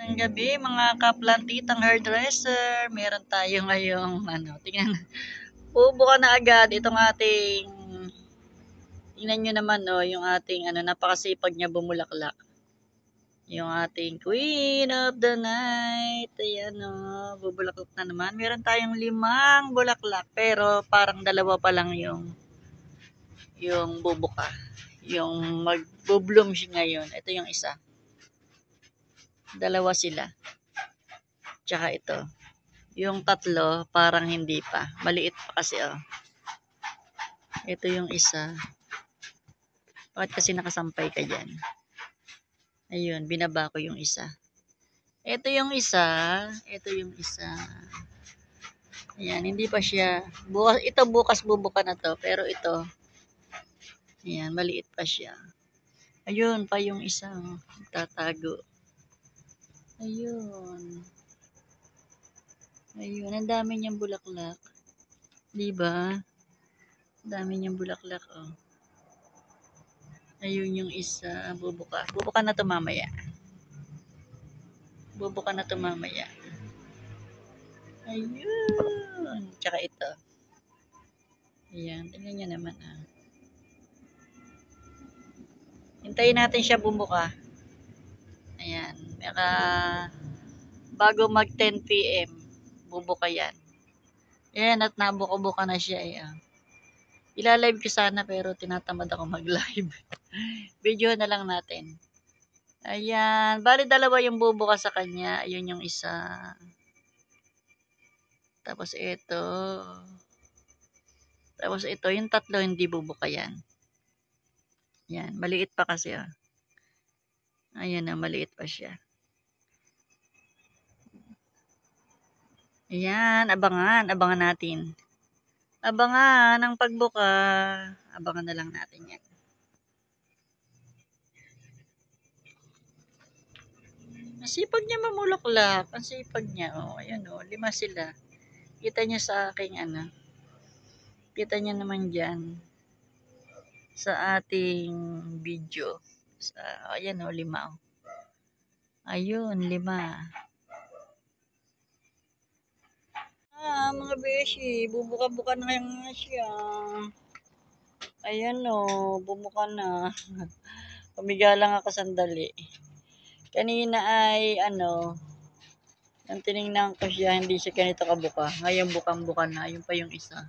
Magandang gabi mga kaplantitang hairdresser. Meron tayo ngayong tingnan. Bubuka na agad itong ating tingnan nyo naman yung ating napakasipag niya bumulaklak. Yung ating Queen of the Night. Ayan bubulaklak na naman. Meron tayong 5 bulaklak pero parang 2 pa lang yung bubuka. Yung mag-bloom siya ngayon. Ito yung isa. 2 sila. Tsaka ito. Yung 3, parang hindi pa. Maliit pa kasi, Ito yung isa. Bakit kasi nakasampay ka dyan? Ayun, binaba ko yung isa. Ito yung isa. Ito yung isa. Ayan, hindi pa siya. Ito bukas bubuka na to. Pero ito, ayan, maliit pa siya. Ayun pa yung isa. Tatago. Ayun. Ayun, ang dami niyang bulaklak. Diba? Ang dami niyang bulaklak, Ayun yung isa, bubuka. Bubuka na to mamaya. Bubuka na to mamaya. Ayun. Tsaka ito. Ayan, tingnan nyo naman, Hintayin natin siya bumuka. Ayan. Bago mag 10 PM, bubuka yan. Ayan, at nabuka-buka na siya, Ilalive ko sana pero tinatamad ako mag-live. Video na lang natin. Ayan. Bali 2 yung bubuka sa kanya. Ayun yung isa. Tapos ito. Tapos ito. Yung 3 hindi bubuka yan. Yan. Maliit pa kasi, Ayan na. Maliit pa siya. Ayan. Abangan. Abangan natin. Abangan ang pagbuka. Abangan na lang natin yan. Ang sipag niya mamulaklak. Ang sipag niya. Ayan 5 sila. Kita niya sa aking Kita niya naman dyan. Sa ating video. Ayan 5 Ayun 5. Mga beshi. Bubuka-buka na nga siya. Ayan bumuka na. Pumiga lang ako sandali. Kanina ay nang tinignan ko siya, hindi siya ganito kabuka. Ngayon bukang-buka na. Ayun pa yung isa.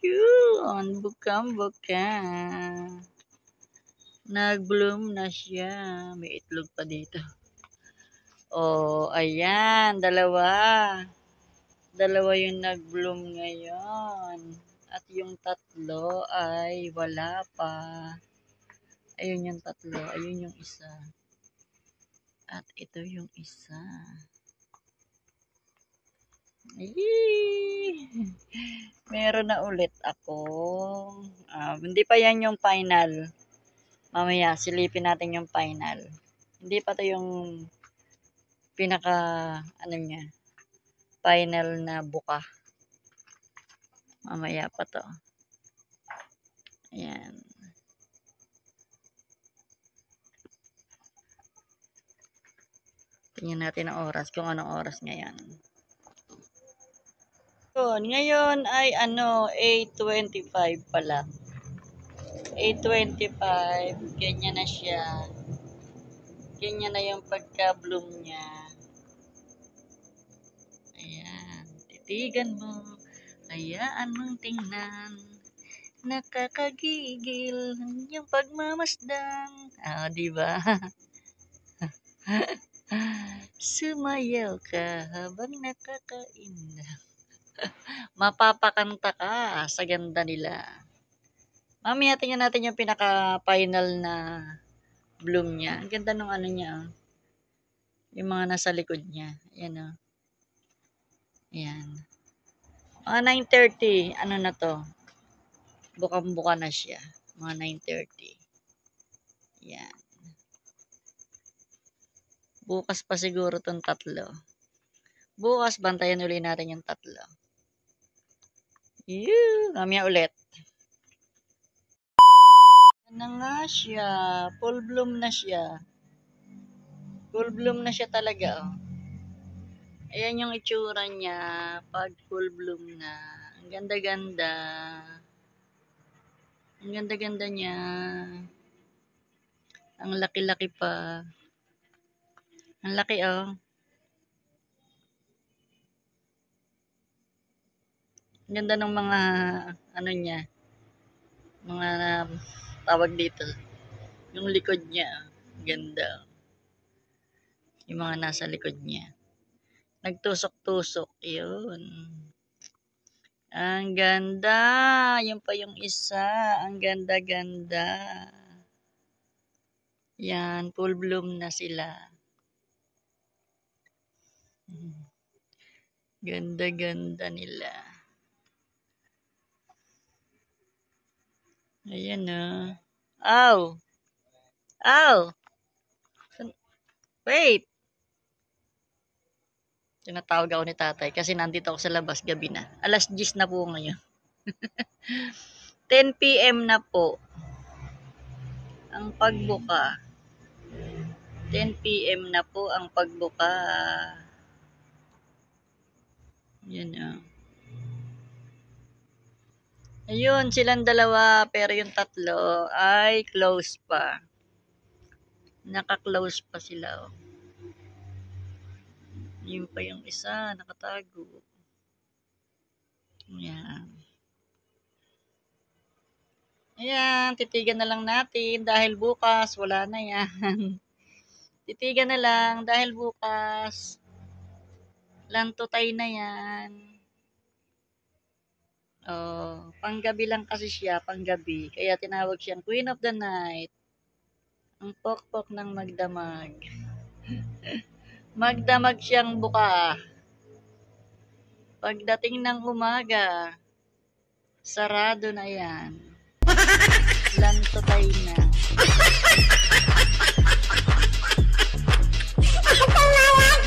Yun, bukang-buka. Nag-bloom na siya. May itlog pa dito. Ayan, 2. 2 yung nag-bloom ngayon. At yung 3 ay wala pa. Ayun yung 3. Ayun yung isa. At ito yung isa. Meron na ulit ako. Hindi pa yan yung final. Mamaya, silipin natin yung final. Hindi pa to yung pinaka, niya, final na buka. Mamaya pa to. Ayan. Tingnan natin ang oras, kung anong oras ngayon. Ngayon ay 8:25 pala. 8:25, ganyan na siya. Ganyan na yung pagka-bloom niya. Ayan, titigan mo. Hayaan mong tingnan. Nakakagigil yung pagmamasdan. Diba? Sumayaw ka habang nakakain. Mapapakanta ka sa ganda nila. Mamaya tingnan natin yung pinaka-final na bloom niya. Ang ganda ng niya. Yung mga nasa likod niya. Ayan Ayan. Mga 9:30. Na to? Bukang-buka na siya. Mga 9:30. Ayan. Bukas pa siguro tong 3. Bukas, bantayan ulit natin yung 3. Mamaya ulit. Yan na nga siya. Full bloom na siya. Full bloom na siya talaga, oh. Ayan yung itsura niya pag full bloom na. Ang ganda-ganda. Ang ganda-ganda niya. Ang laki-laki pa. Ang laki, oh. Ang ganda ng mga, ano niya, mga tawag dito. Yung likod niya, ganda. Yung mga nasa likod niya. Nagtusok-tusok, yun. Ang ganda. Yun pa yung isa. Ang ganda-ganda. Yan, full bloom na sila. Ganda-ganda nila. Ayan, oh. Ow! Ow! Wait! Tinatawag ako ni tatay kasi nandito ako sa labas, gabi na. Alas 10 na po ngayon. 10 p.m. na po ang pagbuka. 10 p.m. na po ang pagbuka. Yan, oh. Ayun, silang dalawa pero yung tatlo ay close pa. Naka-close pa sila, oh. Yun pa yung isa, nakatago. Yan. Ayan, titigan na lang natin dahil bukas wala na yan. Titigan na lang dahil bukas lantutay na yan. Oh, panggabi lang kasi siya, panggabi. Kaya tinawag siyang Queen of the Night. Ang pokpok ng magdamag. Magdamag siyang buka. Pagdating ng umaga, sarado na yan. Lantutay na.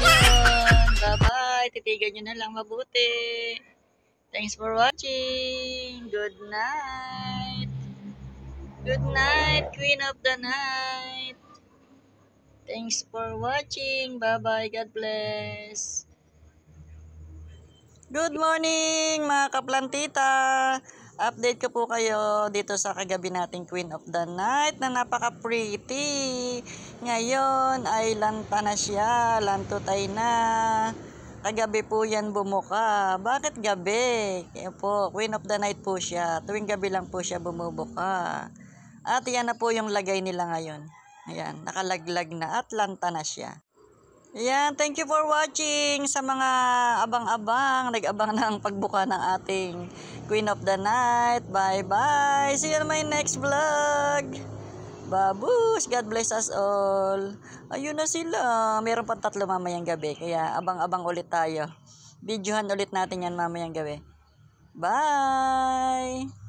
Yun, bye-bye. Titigan nyo na lang mabuti. Thanks for watching. Good night. Good night, Queen of the Night. Thanks for watching. Bye-bye. God bless. Good morning, mga kaplantita. Update ko po kayo dito sa kagabi nating Queen of the Night na napaka-pretty. Ngayon ay lanta na siya. Lantutay na. Kagabi po yan bumuka. Bakit gabi? Kaya po, Queen of the Night po siya. Tuwing gabi lang po siya bumubuka. At yan na po yung lagay nila ngayon. Ayan, nakalaglag na at lanta na siya. Ayan, thank you for watching sa mga abang-abang. Nag-abang ng pagbuka ng ating Queen of the Night. Bye-bye. See you on my next vlog. Babush, God bless us all. Ayun na sila. Meron pang 3 mamayang gabi. Kaya abang-abang ulit tayo. Videohan ulit natin yan mamayang gabi. Bye!